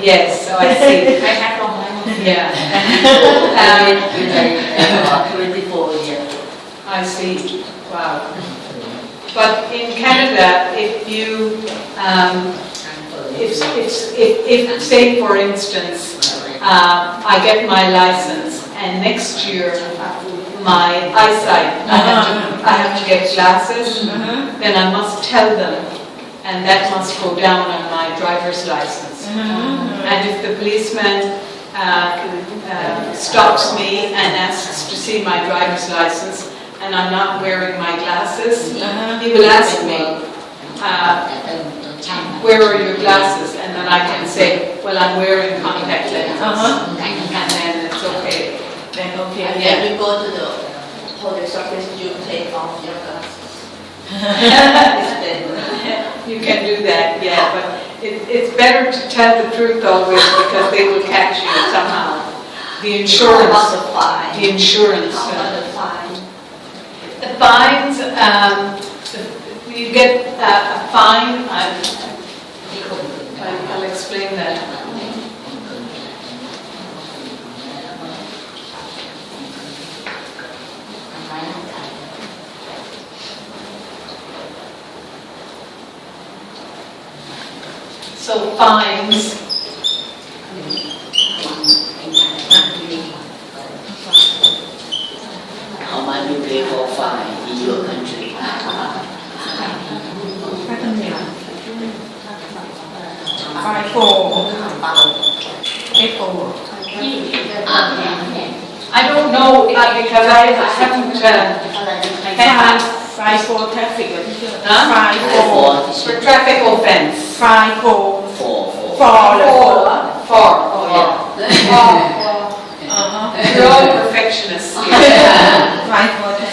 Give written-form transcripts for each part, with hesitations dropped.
Yes, so I see. Yeah. 24 years. I see. Wow. But in Canada, if you, if say for instance, I get my license and next year my eyesight, I have to get glasses, then I must tell them, and that must go down on my driver's license. And if the policeman stops me and asks to see my driver's license and I'm not wearing my glasses, he will ask me, where are your glasses? And then I can say, well, I'm wearing contact lenses. And then it's okay. Then okay. And then you go to the police office, you take off your glasses. You can do that, yeah, but it's better to tell the truth always because they will catch you somehow. The insurance. How about the fine? The insurance. How about the fine? The fines, you get a fine. I'll explain that. So fines. How much you pay for fine in your country? Fine for I don't know because I haven't fine for traffic. Huh? Fine for traffic offense. fine for For. Oh yeah. You're all perfectionists here.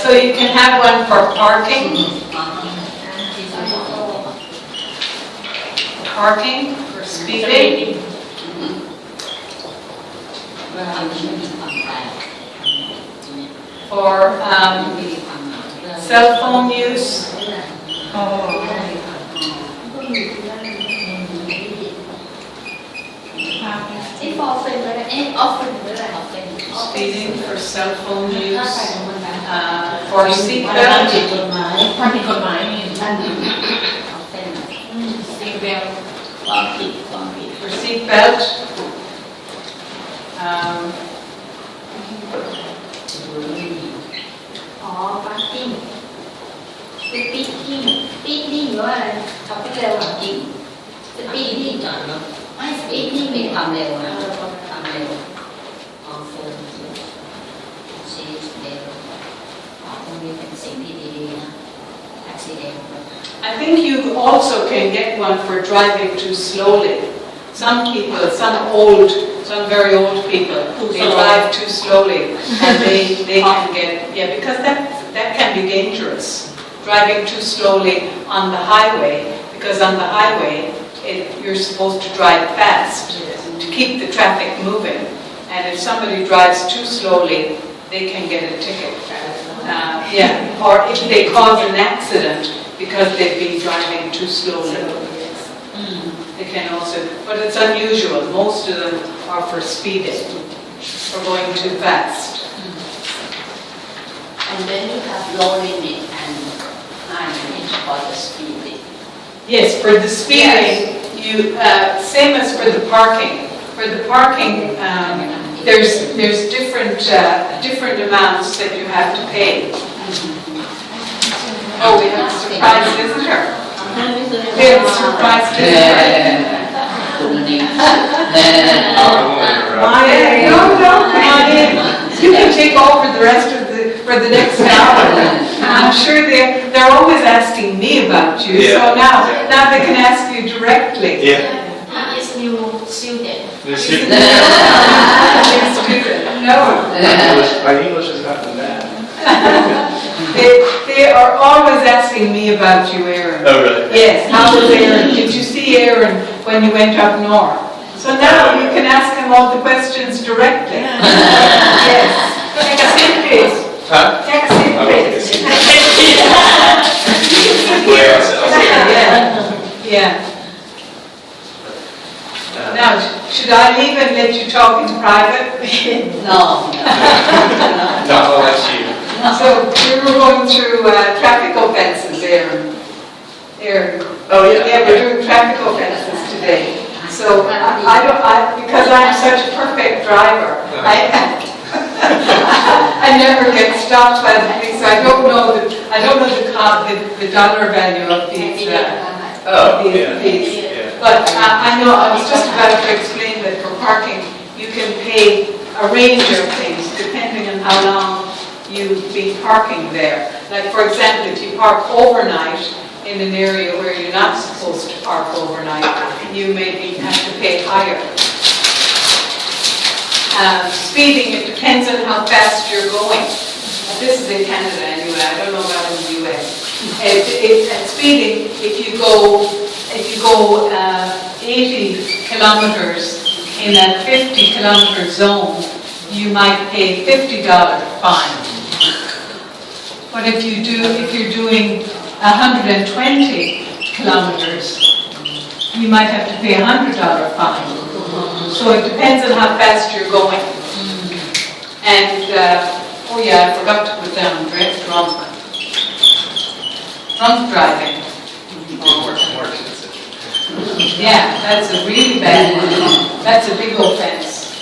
So you can have one for parking. Parking, for speeding. For cell phone use. Speeding for cell phone use. For seatbelt. For seatbelt. Parking. Speeding ว่าขับรถเร็วจริง speeding ไม่ speeding มีความเร็วนะความเร็วตรงนี้เป็นสิ่งที่ดีๆนะ accident I think you also can get one for driving too slowly. Some people, some very old people, they drive too slowly and they can get, yeah, because that can be dangerous. Driving too slowly on the highway, because on the highway you're supposed to drive fast to keep the traffic moving. And if somebody drives too slowly, they can get a ticket. Yeah, or if they cause an accident because they've been driving too slowly. They can also, but it's unusual. Most of them are for speeding, for going too fast. And then you have low limit and high limit for the speeding. Yes, for the speeding, you same as for the parking. For the parking, there's different amounts that you have to pay. Oh, we have a surprise visitor. We have a surprise visitor. No, come on in. You can take over the rest of for the next hour. I'm sure they're always asking me about you, so now they can ask you directly. He is new student No. My English is not bad. They are always asking me about you, Aaron. Oh, really? Yes, how was Aaron? Did you see Aaron when you went up north? So now you can ask him all the questions directly. Yes. Take a seat, please. Huh? Take a seat, please. Yeah. Now, should Should I even let you talk in private? No. No, I'll let you. So we were going through traffic offences, Aaron. Oh, yeah. Yeah, we're doing traffic offences today. So because I'm such a perfect driver, I never get stopped by the police. I don't know the dollar value of these. These. But I know, I was just about to explain that for parking, you can pay a range of things depending on how long you've been parking there. Like for example, if you park overnight in an area where you're not supposed to park overnight, you maybe have to pay higher. Speeding, it depends on how fast you're going. This is in Canada anyway, I don't know about in the US. Speeding, if you go 80 kilometers in a 50-kilometer zone, you might pay $50 fine. But if you're doing 120 kilometers, you might have to pay $100 fine. So it depends on how fast you're going. And oh yeah, I forgot to put down drunk driving. More expensive. Yeah, that's a really bad one. That's a big offense.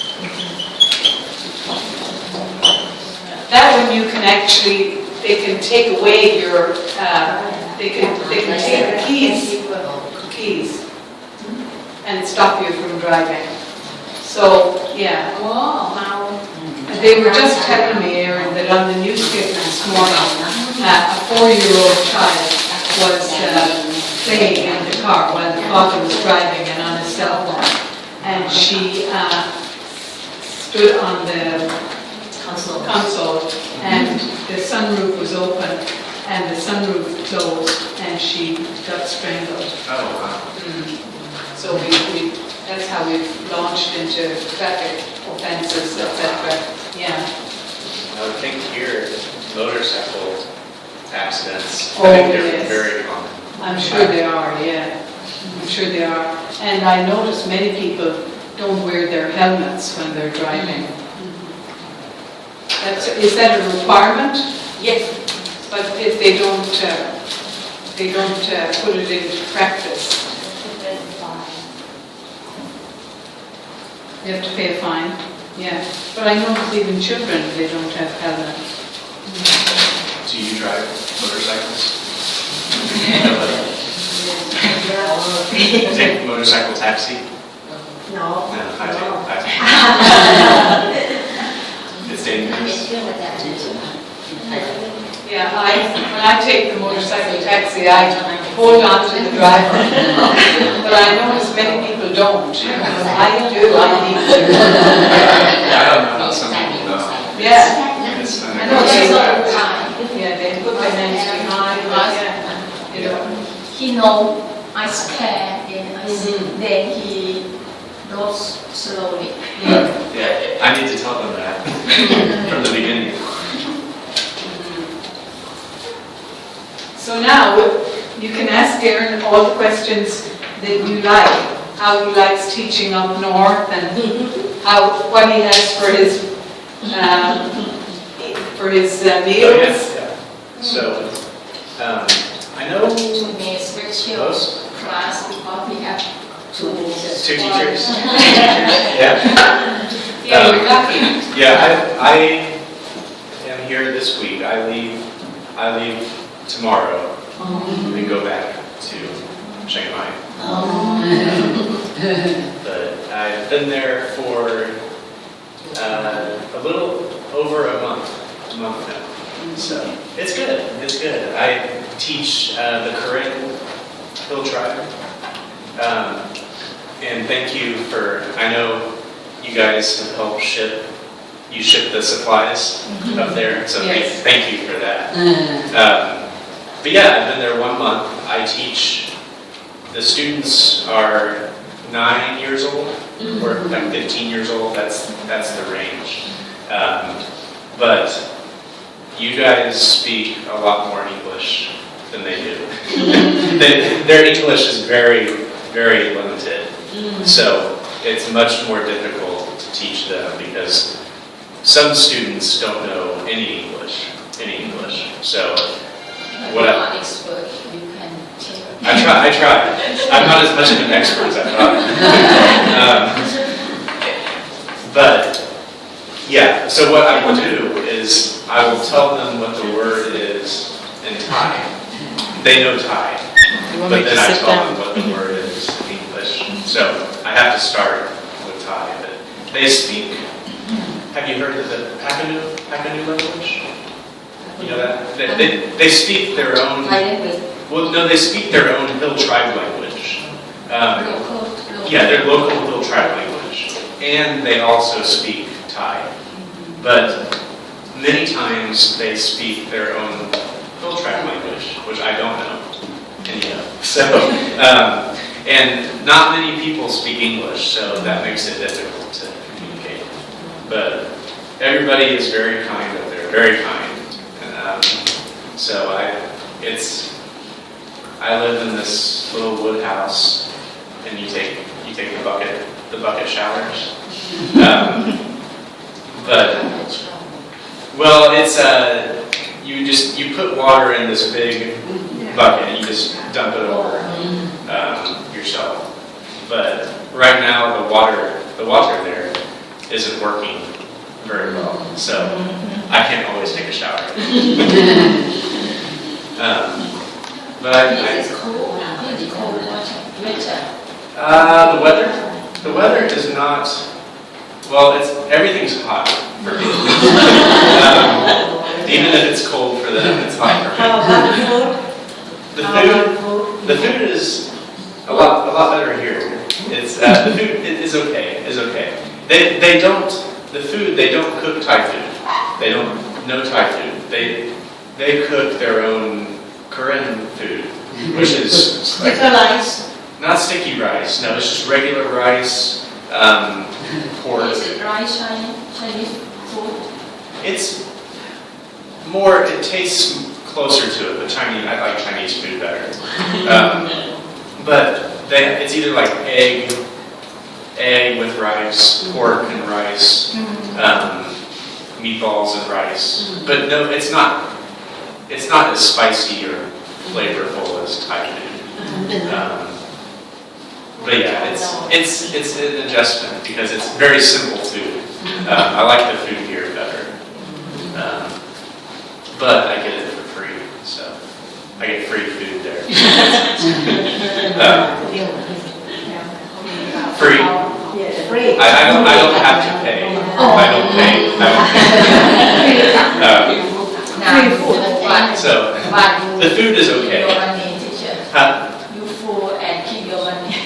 That one you can actually, they can take away your, they can take the keys and stop you from driving. So, yeah. They were just telling me, Aaron, that on the newspaper this morning, a 4-year-old child was playing in the car while the father was driving and on his cell phone. And she stood on the console and the sunroof was open and the sunroof closed and she got strangled. Oh, wow. So that's how we've launched into traffic offences, etc. Yeah. I would think here, motorcycle accidents, Oh, I think they're yes. very common. I'm sure they are, yeah. I'm sure they are. And I notice many people don't wear their helmets when they're driving. Is that a requirement? Yes. But if they don't put it into practice, you have to pay a fine. Yeah. But I notice even children, they don't have helmets. Do you drive motorcycles? Take motorcycle taxi? No. No, I take. It's dangerous. Yeah, when I take the motorcycle taxi, I hold on to the driver. But I notice many people don't. I do, I need to. I don't know how some people know. Yeah. It's I know unnecessary. they all the time. Yeah, they put their hands behind, yeah. You know. He know I scared and then he goes slowly. Yeah, I need to tell them that from the beginning. So now you can ask Aaron all the questions that you like. How he likes teaching up north and what he has for his meals. Oh, yes, yeah. So, I know May special most class because we have two two teachers. Yeah. Yeah, we're lucky. Yeah, I am here this week. I leave tomorrow and go back to Chiang Mai. But I've been there for a little over a month now. So it's good. It's good. I teach the Korean hill tribe. And thank you for, I know you guys have helped ship the supplies up there, so Yes. thank you for that. But yeah, I've been there 1 month. I teach, the students are 9 years old, or like 15 years old, that's the range. But you guys speak a lot more English than they do. Their English is very, very limited. So it's much more difficult to teach them because some students don't know any English. So what you are expert, you can take. I try. I'm not as much of an expert as I thought. But yeah, so what I will do is I will tell them what the word is in Thai. They know Thai, but then I tell them what the word is in English. So I have to start with Thai. But they speak. Have you heard of the Pakanu language? You know that they speak their own. Well, no, they speak their own Hill tribe language. Yeah, their local Hill tribe language, and they also speak Thai. But many times they speak their own Hill tribe language, which I don't know any of. So, and not many people speak English, so that makes it difficult to communicate. But everybody is very kind up there, very kind. So I live in this little wood house, and you take the bucket showers. But well, it's you put water in this big bucket and you just dump it over yourself. But right now the water there isn't working very well, so I can't always take a shower. But This is cold water. the weather is not. Well, everything's hot for me. Even if it's cold for them, it's hot for me. The food is a lot better here. It's the food is okay. They don't cook Thai food. They don't know Thai food. They cook their own Korean food, which is like rice. not sticky rice. No, it's just regular rice. Pork. Is it rice Chinese food? It's more. It tastes closer to it. I like Chinese food better. But it's either like egg with rice, pork and rice, meatballs and rice. But no, it's not as spicy or flavorful as Thai food. But yeah, it's an adjustment because it's very simple food. I like the food here better, but I get it for free, so I get free food there. Free. I don't have to pay. I don't pay. So the food is okay. You full and keep your money.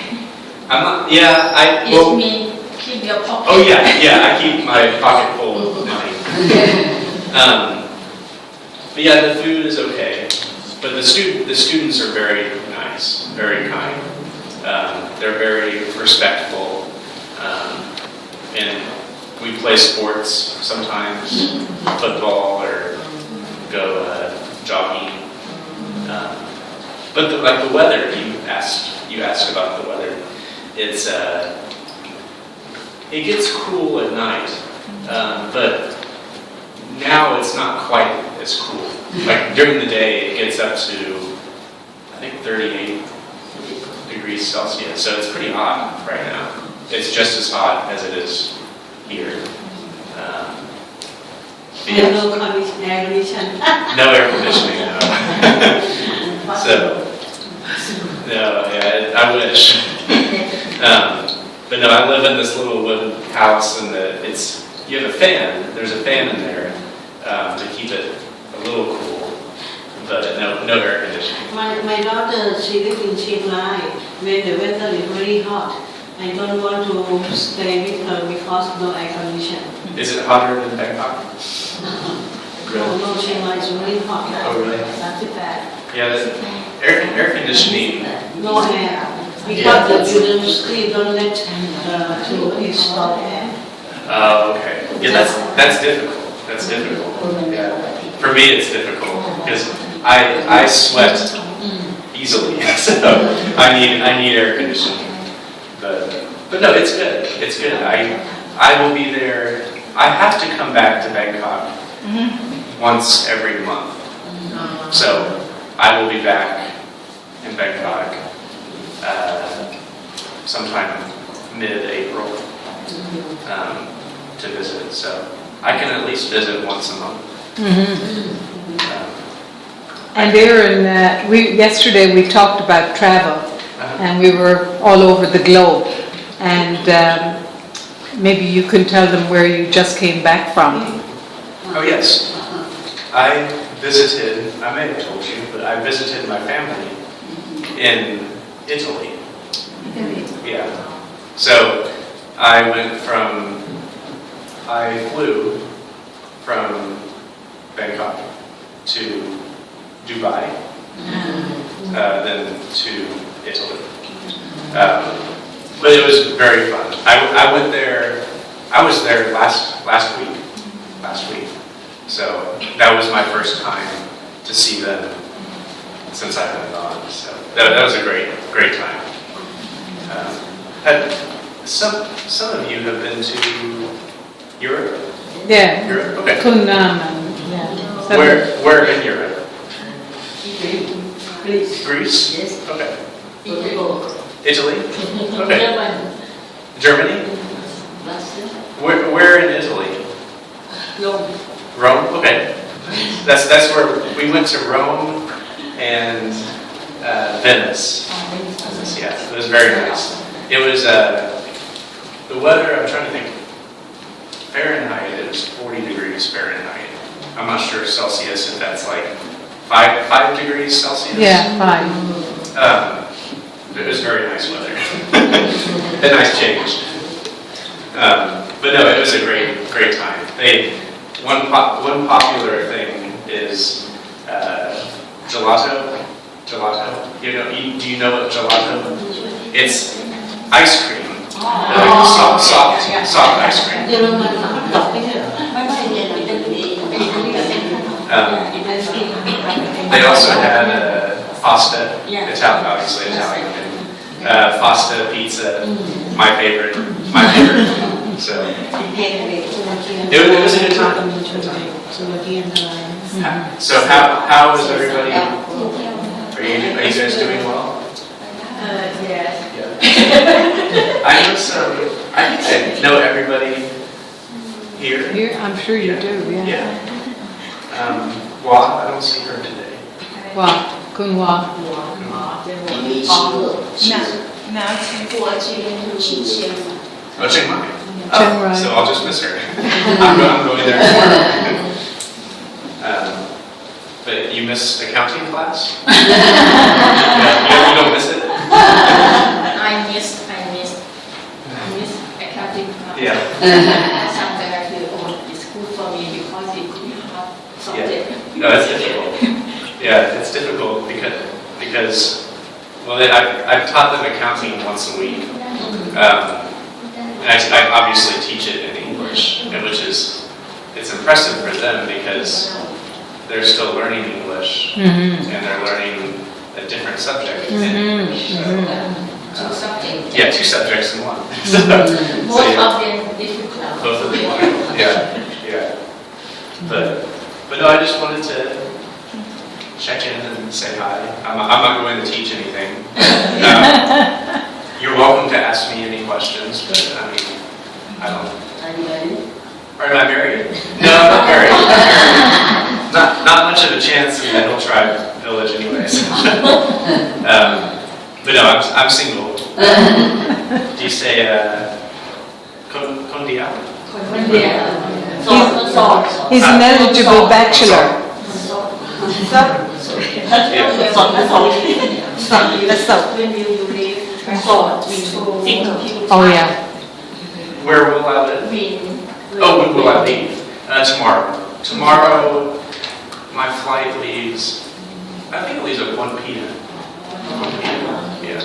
I'm not. Yeah, It means keep your pocket. Oh yeah, I keep my pocket full of money. But yeah, the food is okay. But the students are very nice, very kind. They're very respectful, and we play sports sometimes, football or go jogging. But the weather, you asked about the weather. It gets cool at night, but now it's not quite as cool. Like during the day, it gets up to I think 38 degrees Celsius, so it's pretty hot right now. It's just as hot as it is here. Yeah. No air conditioning. No air conditioning, no. So, no, yeah, I wish. But no, I live in this little wooden house, and you have a fan. There's a fan in there to keep it a little cool, but no air conditioning. My daughter, she lives in Chiang Mai. When the weather is very hot, I don't want to stay with her because no air conditioning. Is it hotter than Bangkok? No, Chiang Mai is really hot. Oh, really? Not too bad. Yeah, the air conditioning. No air. Because the university don't let to install air. Oh, okay. Yeah, that's difficult. That's difficult. Yeah. For me, it's difficult because I sweat easily, so I need air conditioning. But But no, it's good. It's good. I will be there. I have to come back to Bangkok once every month. So I will be back in Bangkok sometime mid-April to visit. So I can at least visit once a month. And Aaron, yesterday we talked about travel, and we were all over the globe. And maybe you can tell them where you just came back from. Oh yes, I visited. I may have told you, but I visited my family in Italy. Yeah. So I flew from Bangkok to Dubai, then to Italy. But it was very fun. I went there. I was there last week. So that was my first time to see them since I've been gone. So that was a great time. Some of you have been to Europe? Yeah. Europe? Okay. Kunam and Where in Europe? Greece. Greece? Yes. Okay. Italy. Italy? Okay. Germany? Where in Italy? Rome? Okay. That's where we went to Rome and Venice. Yeah, it was very nice. It was the weather. I'm trying to think. Fahrenheit. It was 40 degrees Fahrenheit. I'm not sure Celsius if that's like 5 degrees Celsius. Yeah, 5. It was very nice weather. A nice change. But no, it was a great time. One popular thing is gelato. Gelato. Do you know what gelato? It's ice cream. Like soft ice cream. They also had pasta, obviously Italian. Pasta, pizza, my favorite. So it was a good time. So how is everybody? Are you guys doing well? Yes. I think I know everybody here. I'm sure you do, yeah. Wa, I don't see her today. Wow, Kunwa. Oh, Chiang Mai. Chiang Mai. So I'll just miss her. I'm going there tomorrow. But you missed accounting class? You don't miss it? I miss accounting class. Yeah. Sometimes I feel, it's good for me because it could be hard subject. No, it's difficult. Yeah, it's difficult because I've taught them accounting once a week. And I obviously teach it in English, it's impressive for them because they're still learning English and they're learning a different subject in English. Two subjects. Yeah, 2 subjects in one. Both of them difficult. Both of them. Yeah. But no, I just wanted to check in and say hi. I'm not going to teach anything. You're welcome to ask me any questions, but I don't. Are you ready? Am I married? No, I'm not married. Not much of a chance in the Hill Tribe village, anyways. But no, I'm single. Do you say kondia? He's an eligible bachelor. Oh yeah. Where will I live? Oh, when will I leave? Tomorrow. Tomorrow, my flight leaves. I think it leaves at 1 p.m. 1 p.m. Yeah.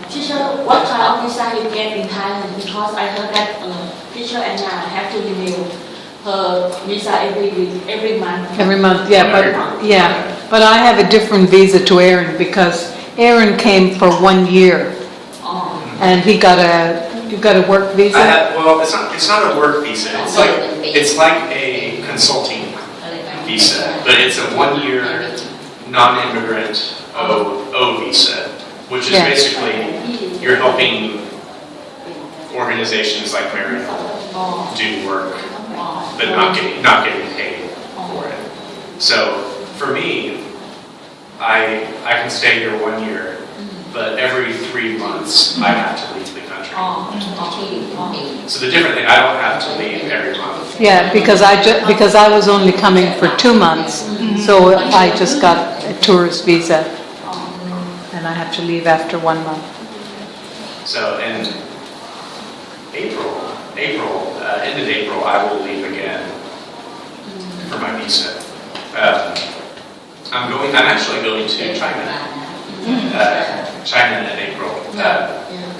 Teacher, what kind of visa you get in Thailand? Because I heard that teacher Anna have to renew her visa every month. Every month, but I have a different visa to Aaron because Aaron came for 1 year. And you got a work visa? Well, it's not a work visa. It's like a consulting visa, but it's a 1-year non-immigrant O visa, which is basically you're helping organizations like Marathon do work, but not getting paid for it. So for me, I can stay here 1 year, but every 3 months I have to leave the country. So the different thing, I don't have to leave every month. Yeah, because I was only coming for 2 months, so I just got a tourist visa, and I have to leave after 1 month. So in end of April, I will leave again for my visa. I'm actually going to China. China in April.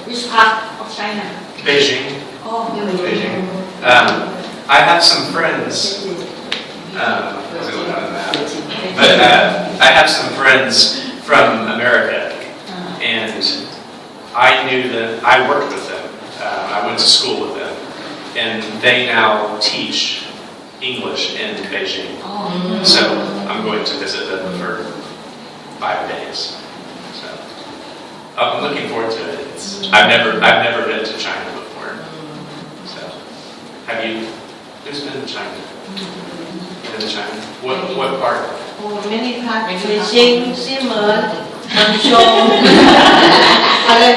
Which part of China? Beijing. Beijing. I have some friends. But I have some friends from America, and I knew that I worked with them. I went to school with them, and they now teach English in Beijing. So I'm going to visit them for 5 days. So I'm looking forward to it. I've never been to China before. So have you? Who's been to China? Been to China? What part? Many parts. Beijing, Xiamen, Hangzhou,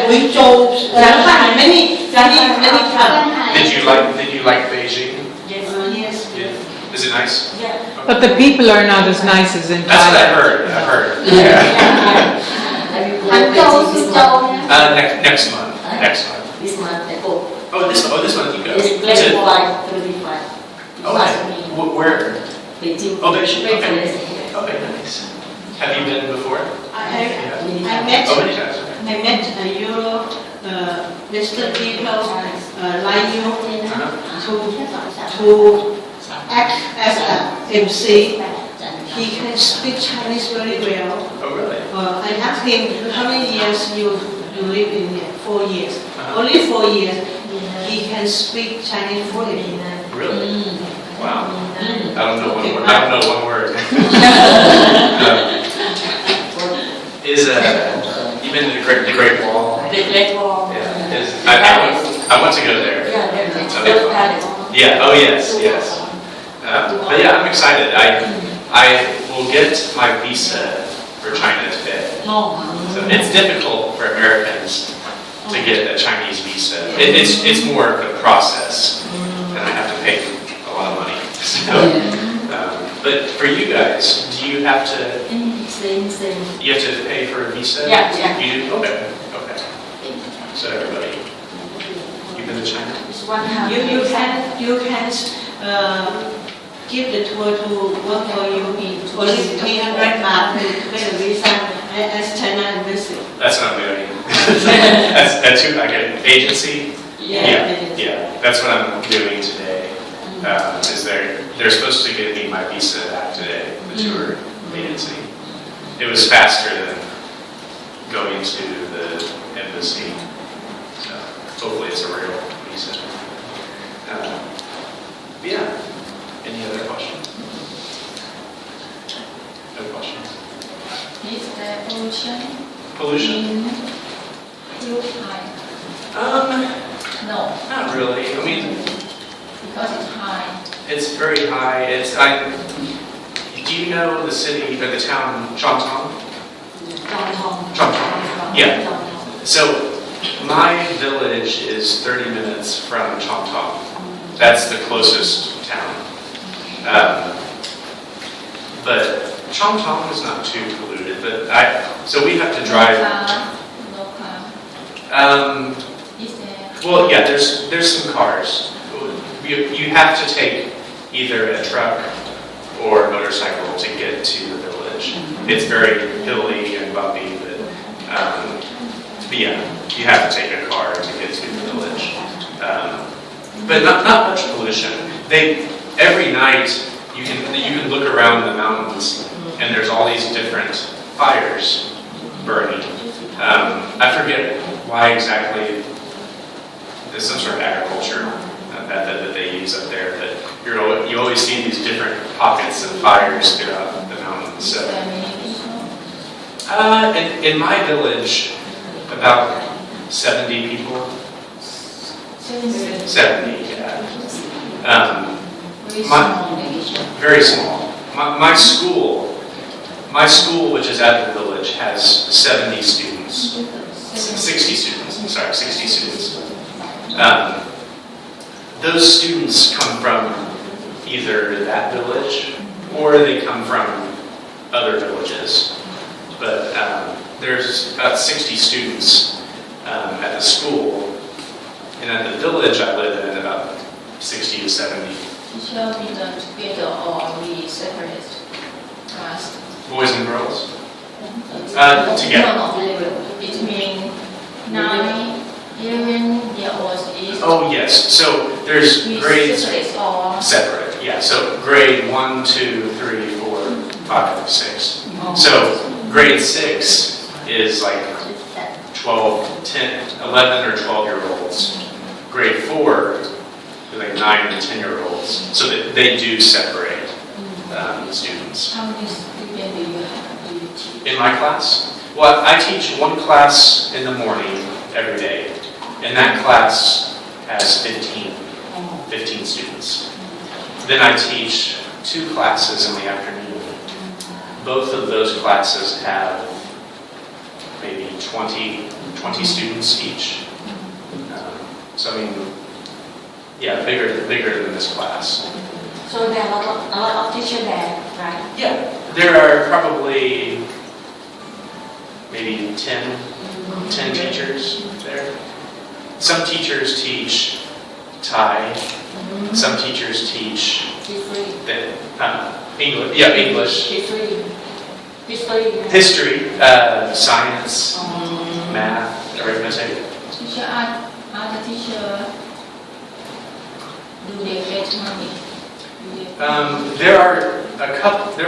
Guizhou, Shanghai. Many parts. Did you like Beijing? Yes. Yeah. Is it nice? Yeah. But the people are not as nice as in That's what Thailand. I've heard. Yeah. Hangzhou, Suzhou. Next month. This month I go. This month you go. It's very flight, very flight. Oh, where? Beijing. Oh, Beijing. Very Okay. nice. Okay, nice. Have you been before? I met. Oh, many times. I met Europe, Western people like you to act as an MC. He can speak Chinese very well. Oh, really? I asked him how many years you live in here. 4 years. Only 4 years. He can speak Chinese fluently. Really? Wow. I don't know one word. You've been to the Great Wall? The Great Wall. Yeah. I want to go there. Yeah. Oh, yes. But yeah, I'm excited. I will get my visa for China today. So it's difficult for Americans to get a Chinese visa. It's more of a process, and I have to pay a lot of money. So, but for you guys, do you have to? Same. You have to pay for a visa? Yeah. You do? Okay. So everybody, you've been to China? It's 100. You can give the tour to work for you. Only 300 baht to pay the visa as China embassy. That's not doing. That's like an agency. Yeah. That's what I'm doing today. Is they're supposed to give me my visa back today, the tour agency. It was faster than going to the embassy. So hopefully it's a real visa. Yeah. Any other questions? No questions. Is the Pollution? too high? No, Not really. I mean, because it's high. it's very high. Do you know the city or the town Chongtong? Chongtong. Yeah. So my village is 30 minutes from Chongtong. That's the closest town. But Chongtong is not too polluted. But so we have to drive. No car. Is there? Well, yeah. There's some cars. You have to take either a truck or a motorcycle to get to the village. It's very hilly and bumpy, but yeah, you have to take a car to get to the village. But not much pollution. Every night you can look around the mountains and there's all these different fires burning. I forget why exactly there's some sort of agriculture method that they use up there, but you always see these different pockets of fires throughout the mountains. So, in my village, about 70 people. 70, yeah. Very small. My school, which is at the village, has 70 students. 60 students, I'm sorry, 60 students. Those students come from either that village or they come from other villages. But there's about 60 students at the school, and at the village I live in, about 60 to 70. Shall be done together or we separate class? Boys and girls? Together. Between 9, 11-year-olds is. Oh yes, so there's grades separate. Yeah, so grade 1, 2, 3, 4, 5, 6. So grade 6 is like 11 or 12-year-olds. Grade 4 is like 9 and 10-year-olds. So that they do separate students. How many students do you teach? In my class? Well, I teach one class in the morning every day, and that class has 15 students. Then I teach 2 classes in the afternoon. Both of those classes have maybe 20 students each. So I mean, yeah, bigger than this class. So there are a lot of teachers there, right? Yeah, there are probably maybe 10 teachers there. Some teachers teach Thai. Some teachers teach English. Yeah, English. History, science, math, arithmetic. Teacher, are the teacher do they get money? There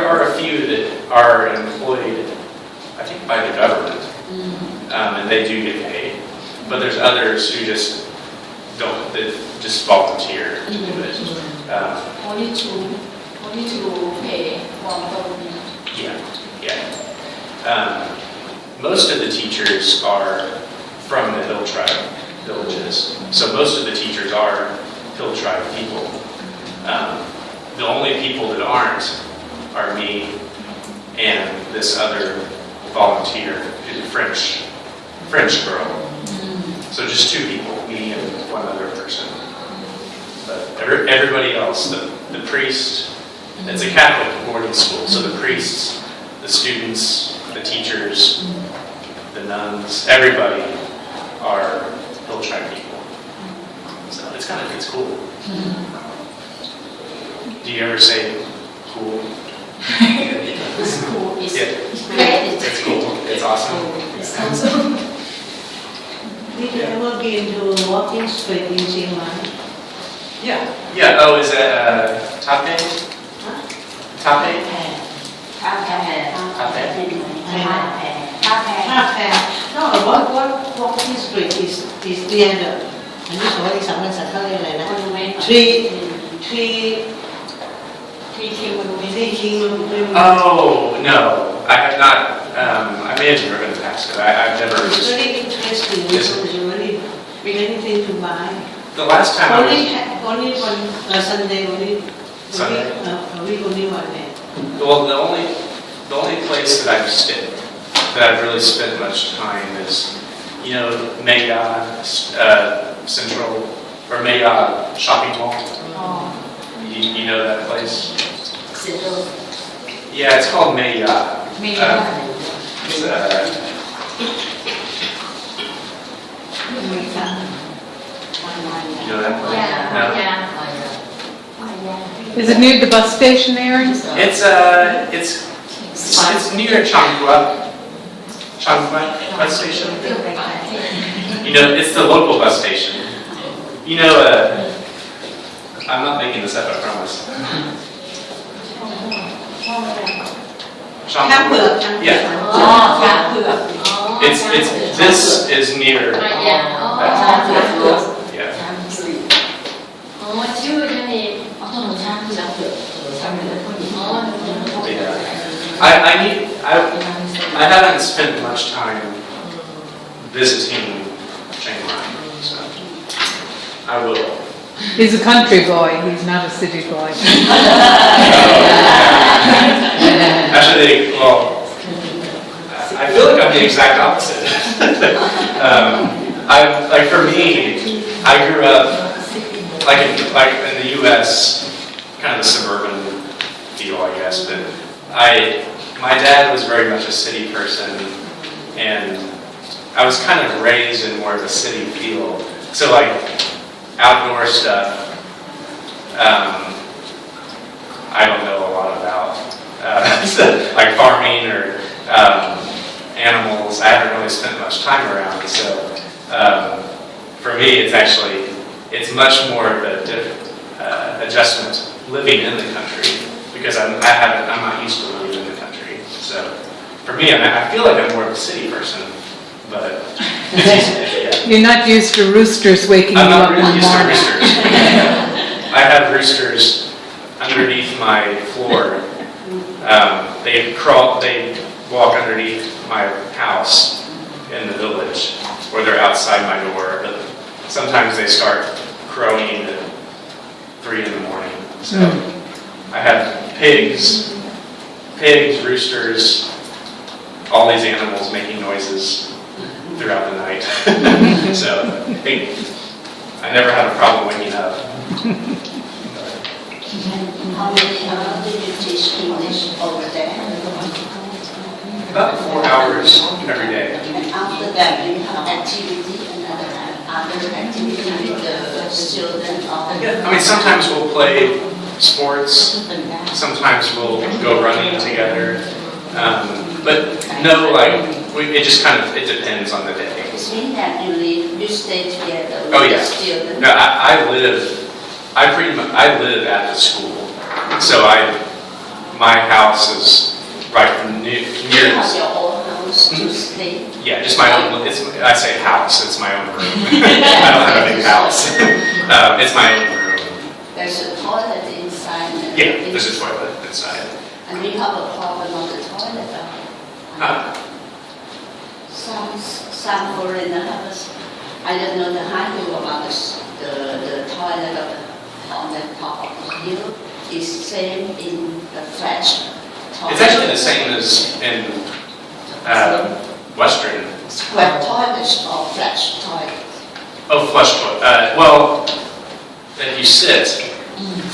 are a few that are employed, I think, by the government, and they do get paid. But there's others who just don't, that just volunteer to do it. Only to pay one government. Yeah. Most of the teachers are from the Hill Tribe villages, so most of the teachers are Hill Tribe people. The only people that aren't are me and this other volunteer, who's a French girl. So just 2 people, me and one other person. But everybody else, the priest, it's a Catholic boarding school, so the priests, the students, the teachers, the nuns, everybody are Hill Tribe people. So it's cool. Do you ever say cool? It's cool. It's great. It's cool. It's awesome. It's awesome. Did you ever been to walking street in Chiang Mai? Yeah. Oh, is that Taipei? Taipei? No, what walking street is theater. อันนี้สวัสดิสำคัญสักเท่าไหร่นะ Three King Monument. Oh, no. I have not. I may have driven past it. I've never. It's very interesting. It's really bring anything to buy. The last time I was. Only one Sunday. Only one day. Well, the only place that I've really spent much time is, Mega Central or Mega Shopping Mall. You know that place? Yeah, it's called Mega. You know that place? No? Is it near the bus station, Aaron? It's near Changhua bus station. It's the local bus station. I'm not making this up, I promise. Changhua. Yeah. This is near. Yeah. Yeah. 哦，ชื่อนั่นเอง 哦，都很差不了的，差不了的。 Yeah. I haven't spent much time visiting Chiang Mai, so I will. He's a country boy, he's not a city boy. Actually, well, I feel like I'm the exact opposite. Like for me, I grew up like in the U.S., kind of a suburban feel, I guess. But my dad was very much a city person, and I was kind of raised in more of a city feel. So like outdoor stuff, I don't know a lot about, like farming or animals. I haven't really spent much time around. So for me, it's much more of a adjustment living in the country because I'm not used to living in the country. So for me, I feel like I'm more of a city person, but yeah. You're not used to roosters waking I'm you not up in really the used to morning. roosters. I have roosters underneath my floor. They walk underneath my house in the village, or they're outside my door. But sometimes they start crowing at 3 in the morning. So I have pigs, roosters, all these animals making noises throughout the night. So I never had a problem waking up. How many hours do you teach English over there? About 4 hours every day. And after that, do you have activity, other activity with the students? I mean, sometimes we'll play sports, sometimes we'll go running together, but no, like, it just kind of, it depends on the day. It means that you stay together with Oh the yeah. students? No, I live at the school, so my house is right near. You have your own house to stay? Yeah, just my own. I say house. It's my own room. I don't have a big house. It's my own room. There's a toilet inside. Yeah, there's a toilet inside. And we have a problem on the toilet. Some foreigners, I don't know the high view about the toilet on the top of the hill is same in the French toilet. It's actually the same as in Western. Square toilets or French toilet? Oh, flush toilet. Well, that you sit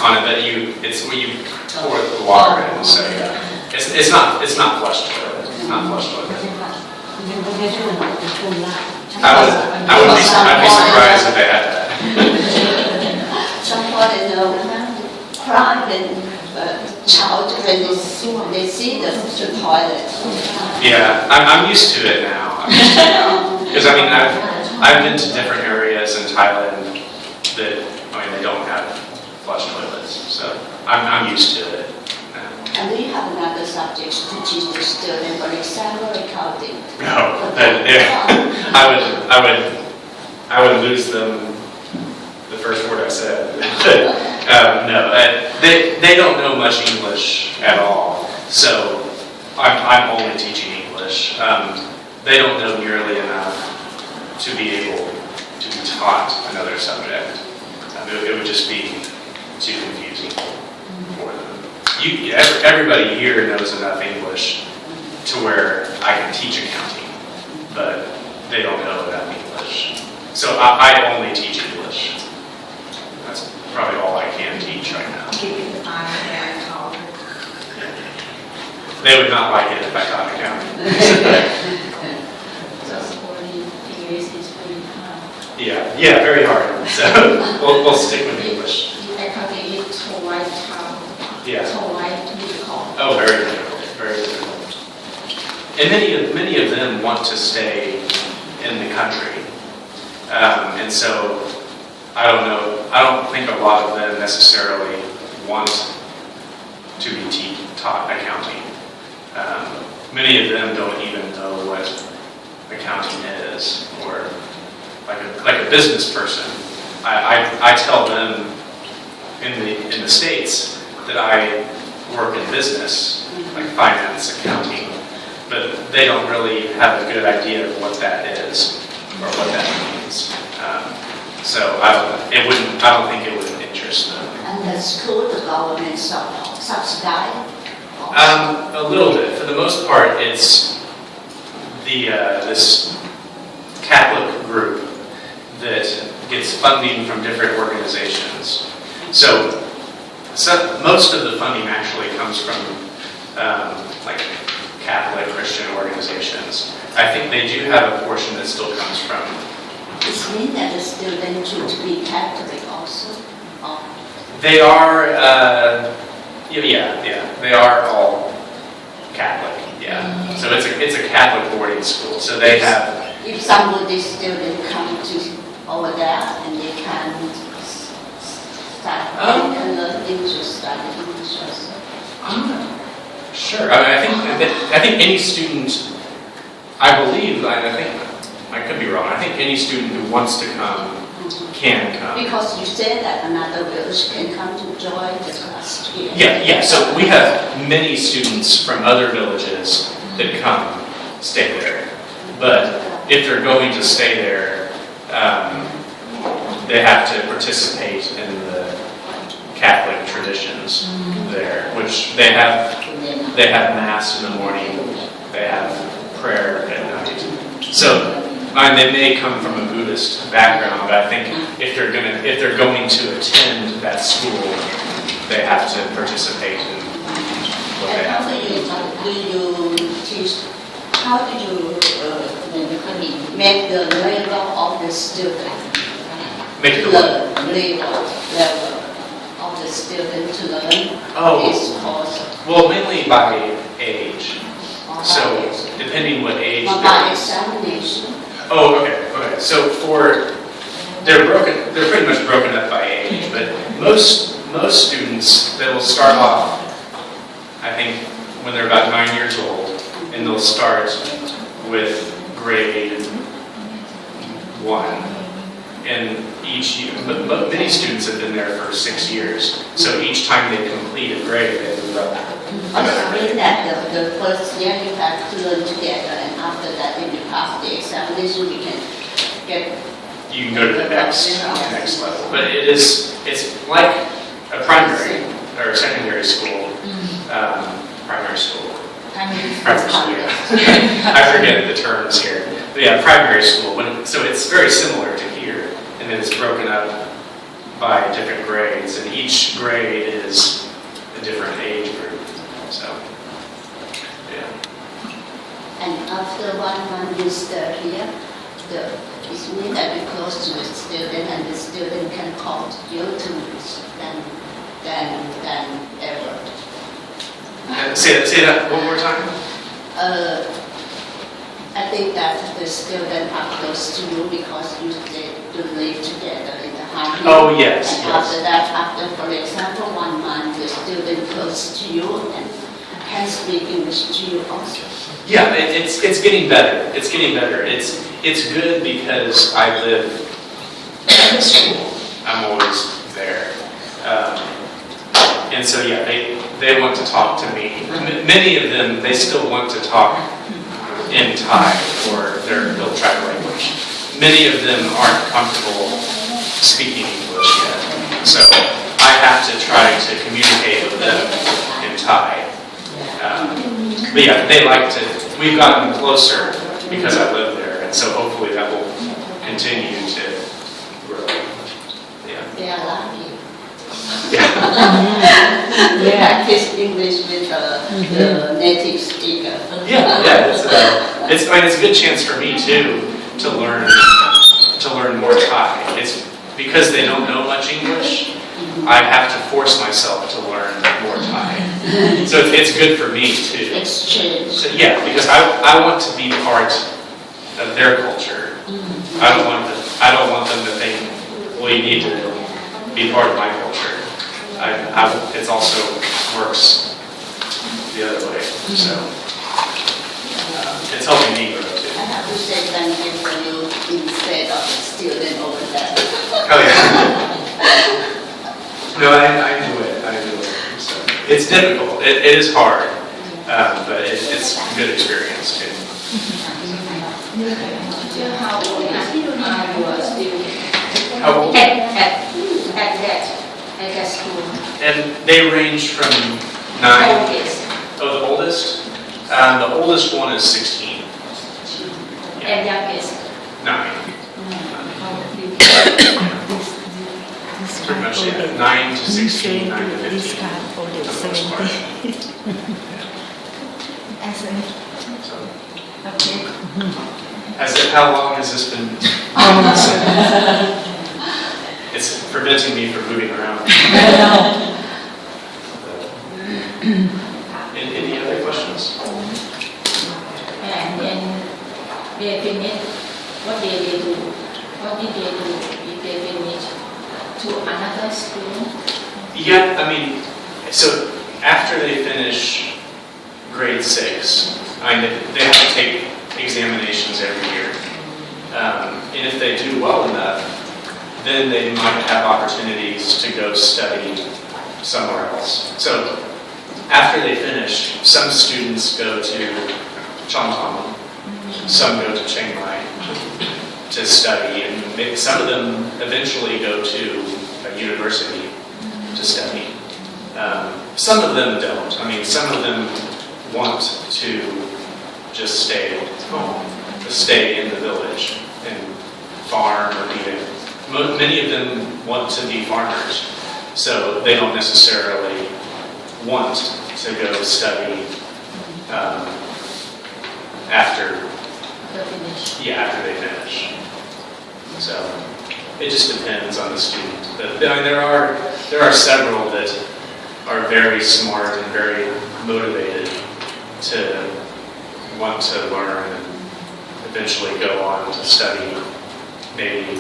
on it, but it's where you pour the water in. So yeah, it's not flush toilet. It's not flush toilet. I'd be surprised if they had that. Some foreigners cry when child when they see the toilet. Yeah, I'm used to it now. Because I mean, I've been to different areas in Thailand that they don't have flush toilets, so I'm used to it. And we have another subject to teach the student, for example, accounting. No, I would lose them the first word I said. No, they don't know much English at all, so I'm only teaching English. They don't know nearly enough to be able to be taught another subject. It would just be too confusing for them. Everybody here knows enough English to where I can teach accounting, but they don't know enough English. So I only teach English. That's probably all I can teach right now. They would not like it if I taught accounting. Yeah, very hard. So we'll stick with English. Yeah. Oh, very difficult, very difficult. And many of them want to stay in the country, and so I don't think a lot of them necessarily want to be taught accounting. Many of them don't even know what accounting is, or like a business person. I tell them in the States that I work in business, like finance, accounting, but they don't really have a good idea of what that is or what that means. So I don't think it would interest them. And the school, the government subsidize? A little bit. For the most part, it's this Catholic group that gets funding from different organizations. So most of the funding actually comes from like Catholic Christian organizations. I think they do have a portion that still comes from. Does it mean that the students should be Catholic also? Or? They are, yeah. They are all Catholic. Yeah. So it's a Catholic boarding school. So they have. If somebody student come to over there and they can start, they can learn English, study English also. Sure. I think any student, I believe, I think, I could be wrong, I think any student who wants to come can come. Because you said that another village can come to join the class here. Yeah, so we have many students from other villages that come stay there. But if they're going to stay there, they have to participate in the Catholic traditions there, which they have Mass in the morning, they have prayer at night. So they may come from a Buddhist background, but I think if they're going to attend that school, they have to participate in what they have. And how do you teach? How do you make the level of the student? Make the level of the student to learn this course? Well, mainly by age. So depending what age. By examination. Oh, okay. So they're pretty much broken up by age, but most students, they will start off, I think, when they're about 9 years old, and they'll start with grade 1. And each year, but many students have been there for 6 years. So each time they complete a grade, they move up. Also mean that the first year you have to learn together, and after that, when you pass the examination, you can get. You can go to the next level. But it's like a primary or secondary school. Primary school. Primary school. Yeah. I forget the terms here. But yeah, primary school. So it's very similar to here, and then it's broken up by different grades, and each grade is a different age group. So, yeah. And after 1 month you stay here, it means that you're close to the student, and the student can call you to than ever. Say that one more time. I think that the students are close to you because you live together in the house. Oh, yes. And after that, for example, 1 month, the student close to you and can speak English to you also. Yeah, it's getting better. It's getting better. It's good because I live at the school. I'm always there. And so, yeah, they want to talk to me. Many of them, they still want to talk in Thai or their tribe language. Many of them aren't comfortable speaking English yet. So I have to try to communicate with them in Thai. But yeah, they like to, we've gotten closer because I live there, and so hopefully that will continue to grow. Yeah. They are lucky. Yeah. Practice English with the native speaker. Yeah. It's a good chance for me too to learn more Thai. It's because they don't know much English. I have to force myself to learn more Thai. So it's good for me too. Exchange. So, yeah, because I want to be part of their culture. I don't want them to think, well, you need to be part of my culture. It also works the other way. So it's helping me grow too. I have to say thank you for you instead of the student over there. Oh yeah. No, I do it. So it's difficult. It is hard, but it's a good experience too. How old are your students? How old? At that school. And they range from 9. Oldest. Oh, the oldest? The oldest one is 16. And youngest. 9. Pretty much, yeah. 9 to 16, 9 to 15. For the most part. So, how long has this been? It's preventing me from moving around. Any other questions? And then they finish. What did they do? What did they do if they finish to another school? Yeah, I mean, so after they finish grade 6, they have to take examinations every year. And if they do well enough, then they might have opportunities to go study somewhere else. So after they finish, some students go to Chongqing, some go to Chiang Mai to study, and some of them eventually go to a university to study. Some of them don't. I mean, some of them want to just stay home, to stay in the village and farm or be there. Many of them want to be farmers, so they don't necessarily want to go study after they finish. So it just depends on the student. But I mean, there are several that are very smart and very motivated to want to learn and eventually go on to study maybe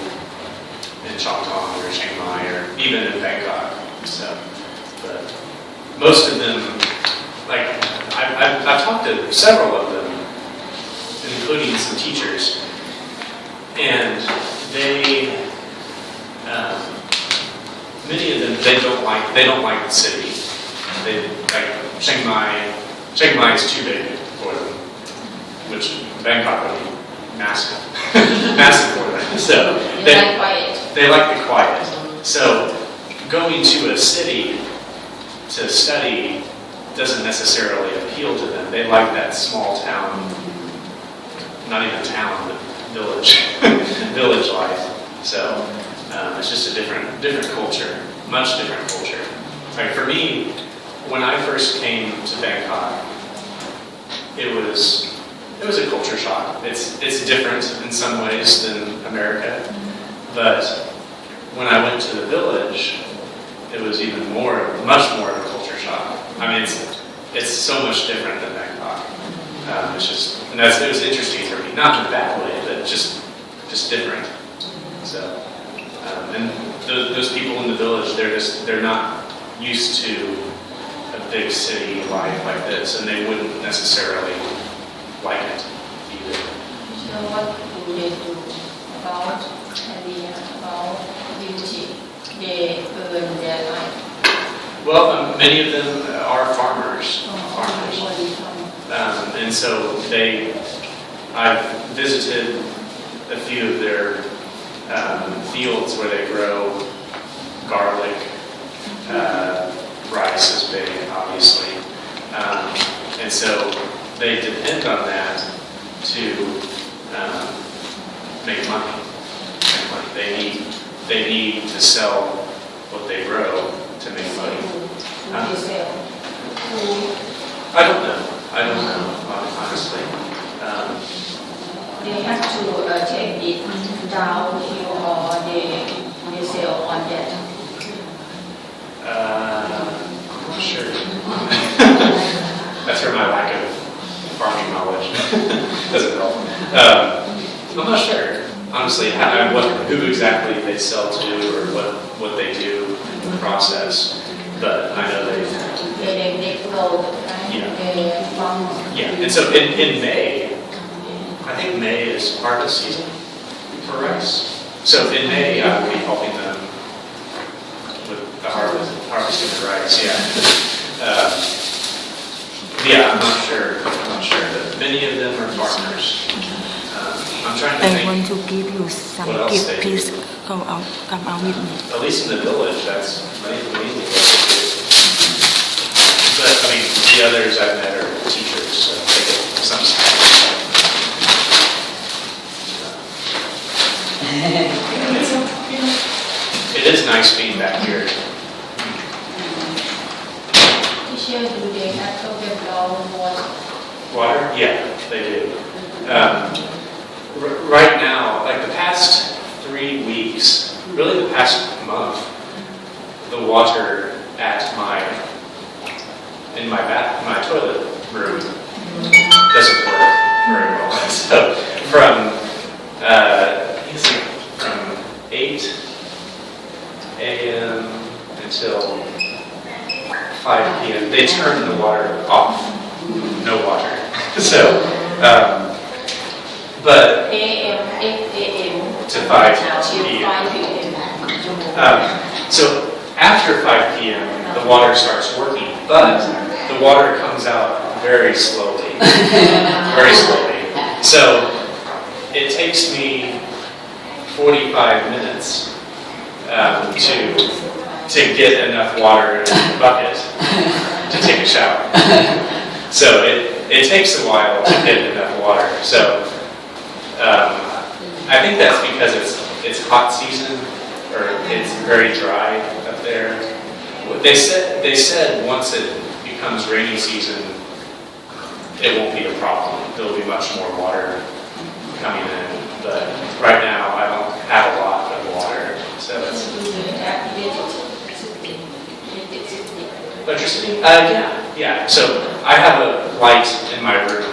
in Chongqing or Chiang Mai or even in Bangkok. So, but most of them, like I've talked to several of them, including some teachers, and they, many of them, they don't like the city. They like Chiang Mai is too big for them, which Bangkok would be massive, massive for them. So they like the quiet. So going to a city to study doesn't necessarily appeal to them. They like that small town, not even town, but village, village life. So it's just a different culture, much different culture. Like for me, when I first came to Bangkok, it was a culture shock. It's different in some ways than America, but when I went to the village, it was even much more of a culture shock. I mean, it's so much different than Bangkok. It's just, and it was interesting for me, not in a bad way, but just different. So, and those people in the village, they're not used to a big city life like this, and they wouldn't necessarily like it either. So what do they do about beauty? They earn their life. Well, many of them are farmers. And so I've visited a few of their fields where they grow garlic. Rice is big, obviously. And so they depend on that to make money. They need to sell what they grow to make money. I don't know, honestly. They have to take it downhill or they sell on that. I'm not sure. That's where my lack of farming knowledge doesn't help. I'm not sure, honestly, who exactly they sell to or what they do in the process. But I know they grow. Yeah. And so in May, I think May is harvest season for rice. So in May, I'll be helping them with the harvesting the rice. Yeah, I'm not sure. But many of them are farmers. I'm trying to I think. want to give you some What else gift. they Please do? come out with me. At least in the village, that's mainly what they do. But I mean, the others I've met are teachers, so they get some stuff. It is nice being back here. Teacher, do they have problem with water? Water? Yeah, they do. Right now, like the past 3 weeks, really the past month, the water at in my toilet room doesn't work very well. So from 8 a.m. until 5 p.m. they turn the water off. No water. So, but 8 a.m. to 5 till p.m. 5 p.m. So after 5 p.m. the water starts working, but the water comes out very slowly. Very slowly. So it takes me 45 minutes to get enough water in the bucket to take a shower. So it takes a while to get enough water. So I think that's because it's hot season, or it's very dry up there. They said once it becomes rainy season, it won't be a problem. There'll be much more water coming in. But right now, I don't have a lot of water, so it's electricity. Yeah. So I have a light in my room